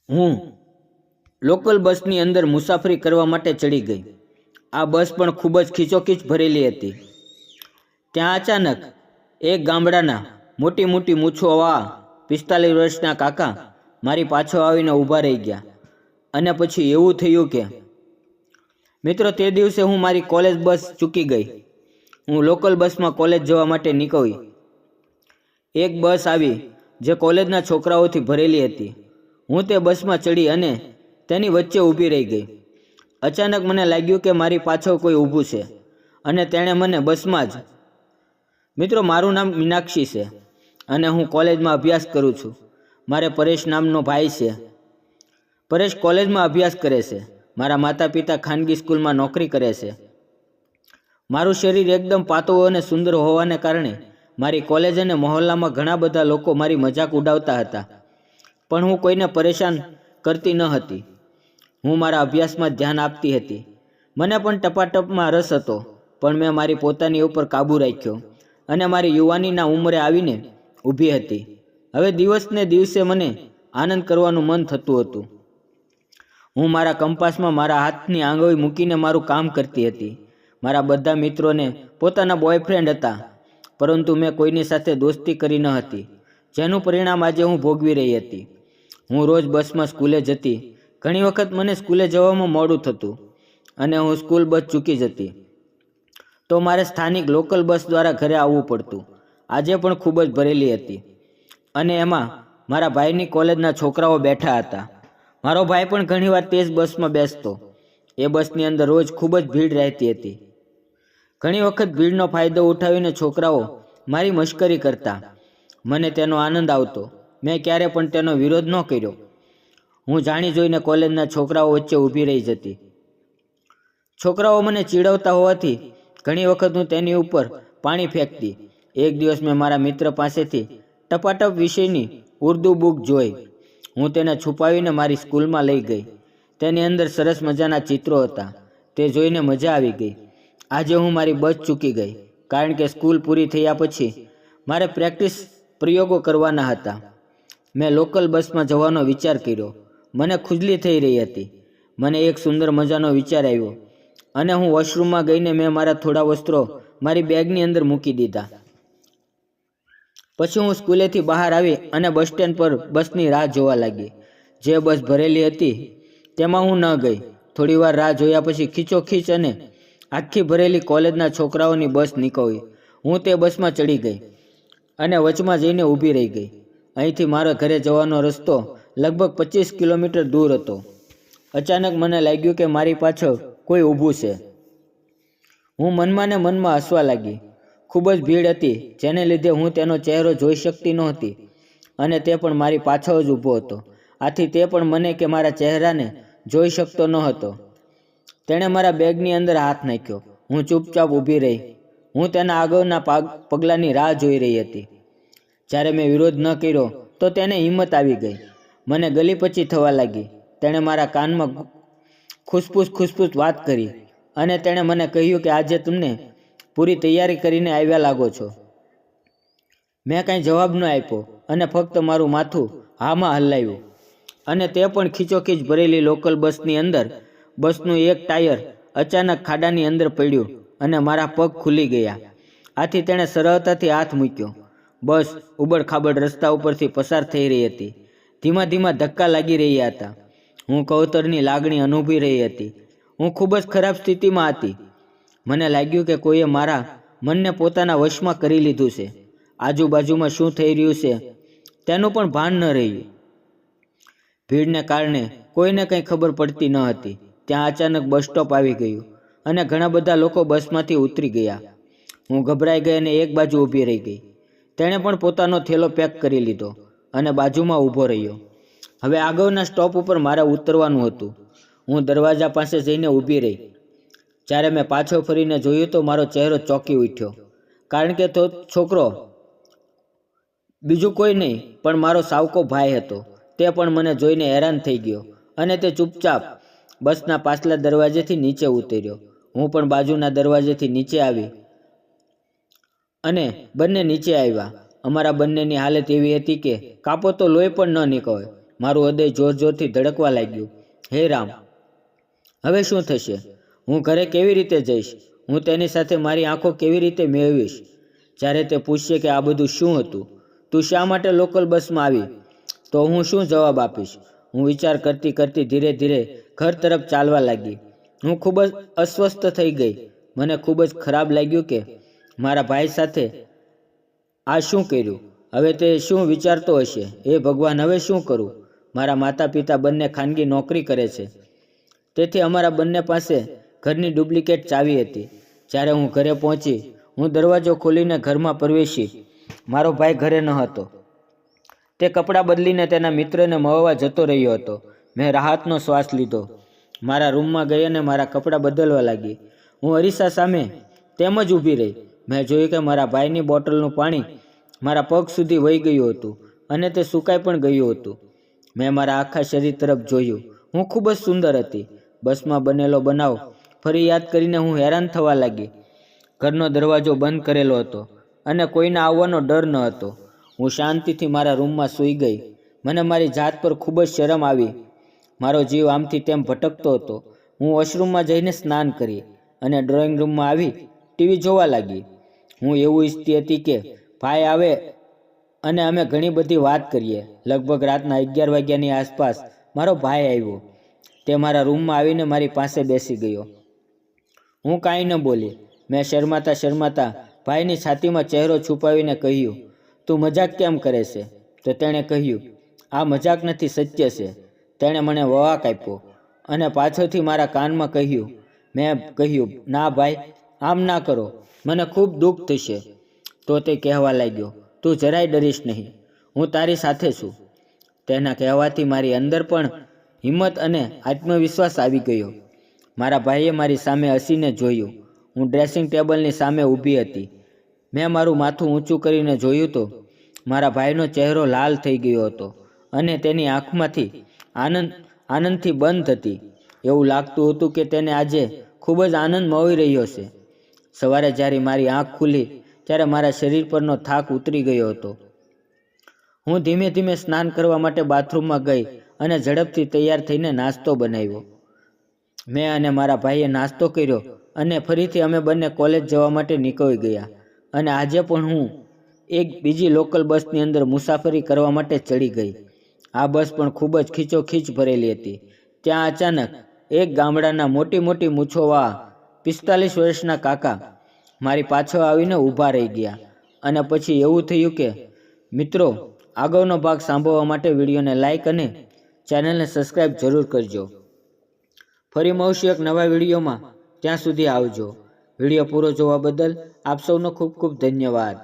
હું લોકલ બસની અંદર મુસાફરી કરવા માટે ચડી ગઈ। આ બસ પણ ખૂબ જ ખીચોખીચ ભરેલી હતી। ત્યાં અચાનક એક ગામડાના મોટી મોટી મૂછોવાળા 45 વર્ષના કાકા મારી પાછળ આવીને ઊભા રહી ગયા। અને પછી એવું થયું કે મિત્રો, તે દિવસે હું મારી કોલેજ બસ ચૂકી ગઈ। હું લોકલ બસમાં કોલેજ જવા માટે નીકળી। એક બસ આવી જે કોલેજના છોકરાઓથી ભરેલી હતી। હું તે બસમાં ચડી અને તેની વચ્ચે ઊભી રહી ગઈ। અચાનક મને લાગ્યું કે મારી પાછળ કોઈ ઊભું છે અને તેણે મને બસમાં જ, મિત્રો મારું નામ મીનાક્ષી છે અને હું કોલેજમાં અભ્યાસ કરું છું। મારે પરેશ નામનો ભાઈ છે। પરેશ કોલેજમાં અભ્યાસ કરે છે। મારા માતા પિતા ખાનગી સ્કૂલમાં નોકરી કરે છે। મારું શરીર એકદમ પાતળું અને સુંદર હોવાને કારણે મારી કોલેજ અને મહોલ્લામાં ઘણા બધા લોકો મારી મજાક ઉડાવતા હતા, પણ હું કોઈને પરેશાન કરતી ન હતી। હું મારા અભ્યાસમાં ધ્યાન આપતી હતી। મને પણ ટપાટપમાં રસ હતો, પણ મેં મારી પોતાની ઉપર કાબૂ રાખ્યો અને મારી યુવાનીના ઉંમરે આવીને ઊભી હતી। હવે દિવસને દિવસે મને આનંદ કરવાનું મન થતું હતું। હું મારા કંપાસમાં મારા હાથની આંગળી મૂકીને મારું કામ કરતી હતી। મારા બધા મિત્રોને પોતાના બોયફ્રેન્ડ હતા, પરંતુ મેં કોઈની સાથે દોસ્તી કરી ન હતી, જેનું પરિણામ આજે હું ભોગવી રહી હતી। હું રોજ બસમાં સ્કૂલે જતી। ઘણી વખત મને સ્કૂલે જવામાં મોડું થતું અને હું સ્કૂલ બસ ચૂકી જતી, તો મારે સ્થાનિક લોકલ બસ દ્વારા ઘરે આવવું પડતું। આજે પણ ખૂબ જ ભરેલી હતી અને એમાં મારા ભાઈની કોલેજના છોકરાઓ બેઠા હતા। મારો ભાઈ પણ ઘણીવાર તે જ બસમાં બેસતો। એ બસની અંદર રોજ ખૂબ જ ભીડ રહેતી હતી। ઘણી વખત ભીડનો ફાયદો ઉઠાવીને છોકરાઓ મારી મશ્કરી કરતા। મને તેનો આનંદ આવતો। મેં ક્યારે પણ તેનો વિરોધ ન કર્યો। હું જાણી જોઈને કોલેજના છોકરાઓ વચ્ચે ઊભી રહી જતી। છોકરાઓ મને ચીડવતા હોવાથી ઘણી વખત હું તેની ઉપર પાણી ફેંકતી। એક દિવસ મેં મારા મિત્ર પાસેથી ટપાટપ વિષયની ઉર્દૂ બુક જોઈ। હું તેને છુપાવીને મારી સ્કૂલમાં લઈ ગઈ। તેની અંદર સરસ મજાના ચિત્રો હતા। તે જોઈને મજા આવી ગઈ। આજે હું મારી બસ ચૂકી ગઈ, કારણ કે સ્કૂલ પૂરી થયા પછી મારે પ્રેક્ટિસ પ્રયોગો કરવાના હતા। મેં લોકલ બસમાં જવાનો વિચાર કર્યો। મને ખુજલી થઈ રહી હતી। મને એક સુંદર મજાનો વિચાર આવ્યો અને હું વોશરૂમમાં ગઈને મેં મારા થોડા વસ્ત્રો મારી બેગની અંદર મૂકી દીધા। પછી હું સ્કૂલેથી બહાર આવી અને બસ સ્ટેન્ડ પર બસની રાહ જોવા લાગી। જે બસ ભરેલી હતી તેમાં હું ન ગઈ। થોડી વાર રાહ જોયા પછી ખીચોખીચ અને આખી ભરેલી કોલેજના છોકરાઓની બસ નીકળી। હું તે બસમાં ચડી ગઈ અને વચમાં જઈને ઊભી રહી ગઈ। અહીંથી મારા ઘરે જવાનો રસ્તો લગભગ 25 કિલોમીટર દૂર હતો। અચાનક મને લાગ્યું કે મારી પાછળ કોઈ ઊભું છે। હું મનમાં ને મનમાં હસવા લાગી। ખૂબ જ ભીડ હતી, જેને લીધે હું તેનો ચહેરો જોઈ શકતી નહોતી અને તે પણ મારી પાછળ જ ઊભો હતો। આથી તે પણ મને કે મારા ચહેરાને જોઈ શકતો ન હતો। તેણે મારા બેગની અંદર હાથ નાખ્યો। હું ચૂપચાપ ઊભી રહી। હું તેના આગળના પગલાંની રાહ જોઈ રહી હતી। જ્યારે મેં વિરોધ ન કર્યો તો તેને હિંમત આવી ગઈ। મને ગલી પછી થવા લાગી। તેણે મારા કાનમાં ખુસફુસ વાત કરી અને તેણે મને કહ્યું કે આજે તમને પૂરી તૈયારી કરીને આવ્યા લાગો છો। મેં કાંઈ જવાબ ન આપ્યો અને ફક્ત મારું માથું હામાં હલાવ્યું અને તે પણ ખીચોખીચ ભરેલી લોકલ બસની અંદર। બસનું એક ટાયર અચાનક ખાડાની અંદર પડ્યું અને મારા પગ ખુલી ગયા। આથી તેણે સરળતાથી હાથ મૂક્યો। બસ ઉબડખાબડ રસ્તા ઉપરથી પસાર થઈ રહી હતી। ધીમા ધીમા ધક્કા લાગી રહ્યા હતા। હું કવતરની લાગણી અનુભવી રહી હતી। હું ખૂબ જ ખરાબ સ્થિતિમાં હતી। મને લાગ્યું કે કોઈએ મારા મનને પોતાના વશમાં કરી લીધું છે। આજુબાજુમાં શું થઈ રહ્યું છે તેનું પણ ભાન ન રહ્યું। ભીડને કારણે કોઈને કંઈ ખબર પડતી ન હતી। ત્યાં અચાનક બસ સ્ટોપ આવી ગયું અને ઘણા બધા લોકો બસમાંથી ઉતરી ગયા। હું ગભરાઈ ગઈ અને એક બાજુ ઊભી રહી ગઈ। તેણે પણ પોતાનો થેલો પેક કરી લીધો અને બાજુમાં ઊભો રહ્યો। હવે આગળના સ્ટોપ ઉપર મારે ઉતરવાનું હતું। હું દરવાજા પાસે જઈને ઊભી રહી। જ્યારે મેં પાછો ફરીને જોયું તો મારો ચહેરો ચોંકી ઉઠ્યો, કારણ કે તો છોકરો બીજું કોઈ નહીં પણ મારો સાવકો ભાઈ હતો। તે પણ મને જોઈને હેરાન થઈ ગયો અને તે ચૂપચાપ બસના પાછલા દરવાજેથી નીચે ઉતર્યો। હું પણ બાજુના દરવાજેથી નીચે આવી અને બંને નીચે આવ્યા। અમારા બંનેની હાલત એવી હતી કે કાપો તો લોહી પણ ન નીકળે। મારું હૃદય જોર જોરથી ધડકવા લાગ્યું. હે રામ, હવે શું થશે? હું ઘરે કેવી રીતે જઈશ? હું તેની સાથે મારી આંખો કેવી રીતે મેળવીશ? જ્યારે તે પૂછશે કે આ બધું શું હતું, તું શા માટે લોકલ બસમાં આવી, તો હું શું જવાબ આપીશ? હું વિચાર કરતી કરતી ધીરે ધીરે ઘર તરફ ચાલવા લાગી. હું ખૂબ જ અસ્વસ્થ થઈ ગઈ. મને ખૂબ જ ખરાબ લાગ્યું કે મારા ભાઈ સાથે આ શું કર્યું. હવે તે શું વિચારતો હશે? હે ભગવાન, હવે શું કરું? મારા માતા પિતા બંને ખાનગી નોકરી કરે છે, તેથી અમારા બંને પાસે ઘરની ડુપ્લિકેટ ચાવી હતી. જ્યારે હું ઘરે પહોંચી, હું દરવાજો ખોલીને ઘરમાં પ્રવેશી. મારો ભાઈ ઘરે ન હતો. તે કપડાં બદલીને તેના મિત્રને મળવા જતો રહ્યો હતો. મેં રાહતનો શ્વાસ લીધો. મારા રૂમમાં ગઈ અને મારા કપડાં બદલવા લાગી. હું અરીસા સામે તેમ જ ઊભી રહી. મેં જોયું કે મારા ભાઈની બોટલનું પાણી મારા પગ સુધી વહી ગયું હતું અને તે સુકાઈ પણ ગયું હતું. મેં મારા આખા શરીર તરફ જોયું. હું ખૂબ જ સુંદર હતી. બસમાં બનેલો બનાવ ફરી યાદ કરીને હું હેરાન થવા લાગી. ઘરનો દરવાજો બંધ કરેલો હતો અને કોઈના આવવાનો ડર ન હતો. હું શાંતિથી મારા રૂમમાં સૂઈ ગઈ. મને મારી જાત પર ખૂબ જ શરમ આવી. મારો જીવ આમથી તેમ ભટકતો હતો. હું વોશરૂમમાં જઈને સ્નાન કરી અને ડ્રોઈંગ રૂમમાં આવી ટીવી જોવા લાગી. હું એવું ઈચ્છતી હતી કે ભાઈ આવે અને અમે ઘણી બધી વાત કરીએ. લગભગ રાતના 11 વાગ્યાની આસપાસ મારો ભાઈ આવ્યો. તે મારા રૂમમાં આવીને મારી પાસે બેસી ગયો. હું કાંઈ ન બોલી. મેં શરમાતા શરમાતા ભાઈની છાતીમાં ચહેરો છુપાવીને કહ્યું, તું મજાક કેમ કરે છે? તો તેણે કહ્યું, આ મજાક નથી, સત્ય છે. તેણે મને વળાક આપ્યો અને પાછળથી મારા કાનમાં કહ્યું. મેં કહ્યું, ના ભાઈ, આમ ના કરો, મને ખૂબ દુઃખ થશે. તો તે કહેવા લાગ્યો, તું જરાય ડરીશ નહીં, હું તારી સાથે છું. તેના કહેવાથી મારી અંદર પણ હિંમત અને આત્મવિશ્વાસ આવી ગયો. મારા ભાઈએ મારી સામે હસીને જોયું. હું ડ્રેસિંગ ટેબલની સામે ઊભી હતી. મેં મારું માથું ઊંચું કરીને જોયું તો મારા ભાઈનો ચહેરો લાલ થઈ ગયો હતો અને તેની આંખમાંથી આનંદથી બંધ હતી. એવું લાગતું હતું કે તેને આજે ખૂબ જ આનંદ મળી રહ્યો છે. સવારે જ્યારે મારી આંખ ખુલી ત્યારે મારા શરીર પરનો થાક ઉતરી ગયો હતો. હું ધીમે ધીમે સ્નાન કરવા માટે બાથરૂમમાં ગઈ અને ઝડપથી તૈયાર થઈને નાસ્તો બનાવ્યો. મેં અને મારા ભાઈએ નાસ્તો કર્યો અને ફરીથી અમે બંને કોલેજ જવા માટે નીકળી ગયા. અને આજે પણ હું એક બીજી લોકલ બસની અંદર મુસાફરી કરવા માટે ચડી ગઈ. આ બસ પણ ખૂબ જ ખીચોખીચ ભરેલી હતી. ત્યાં અચાનક એક ગામડાના મોટી મોટી મૂછોવાળા 45 વર્ષના કાકા મારી પાછળ આવીને ઊભા રહી ગયા. અને પછી એવું થયું કે મિત્રો, આગળનો ભાગ સાંભળવા માટે વિડીયોને લાઇક અને ચેનલને સબસ્ક્રાઈબ જરૂર કરજો. ફરી મળશું એક નવા વિડીયોમાં. ત્યાં સુધી આવજો. વિડીયો પૂરો જોવા બદલ આપ સૌનો ખૂબ ખૂબ ધન્યવાદ.